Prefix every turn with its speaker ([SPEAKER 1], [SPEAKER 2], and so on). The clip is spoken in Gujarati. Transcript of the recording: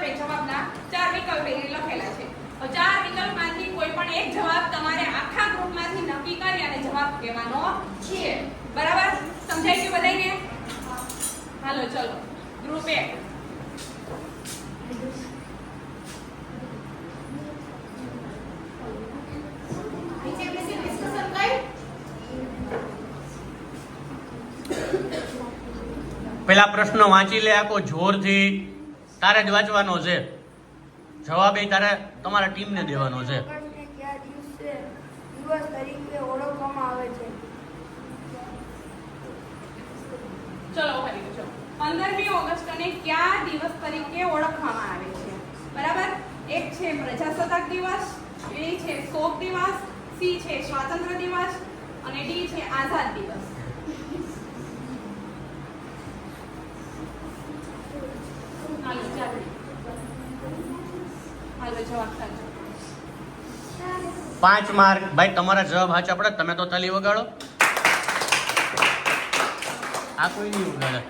[SPEAKER 1] વિકલ્પ જવાબના 4 વિકલ્પ લખેલા છે. તો 4 વિકલ્પમાંથી કોઈ પણ એક જવાબ તમારે આખા ગ્રુપમાંથી નક્કી કરી અને જવાબ કહેવાનો છે. બરાબર? સમજાઈ ગયું બધાને? હાલો ચલો ગ્રુપ 1.
[SPEAKER 2] પેલા પ્રશ્ન વાંચી લે આખો જોરથી. તારે જ વાંચવાનો છે. જવાબ એ તારે તમારા ટીમને દેવાનો છે.
[SPEAKER 3] દિવસ તરીકે ઓળખવામાં આવે છે.
[SPEAKER 1] ચલો ફરી જો 15મી ઓગસ્ટને કયા દિવસ તરીકે ઓળખવામાં આવે છે? બરાબર? એક છે પ્રજાસત્તાક દિવસ, બી છે શોક દિવસ, સી છે સ્વાતંત્ર્ય દિવસ અને ડી છે આઝાદ દિવસ. હાલો જવાબ સાચો.
[SPEAKER 2] 5 માર્ક. ભાઈ તમારા જવાબ સાચા પડે તમે તો તાલી વગાડો. આ કોઈ નહીં વગાડે.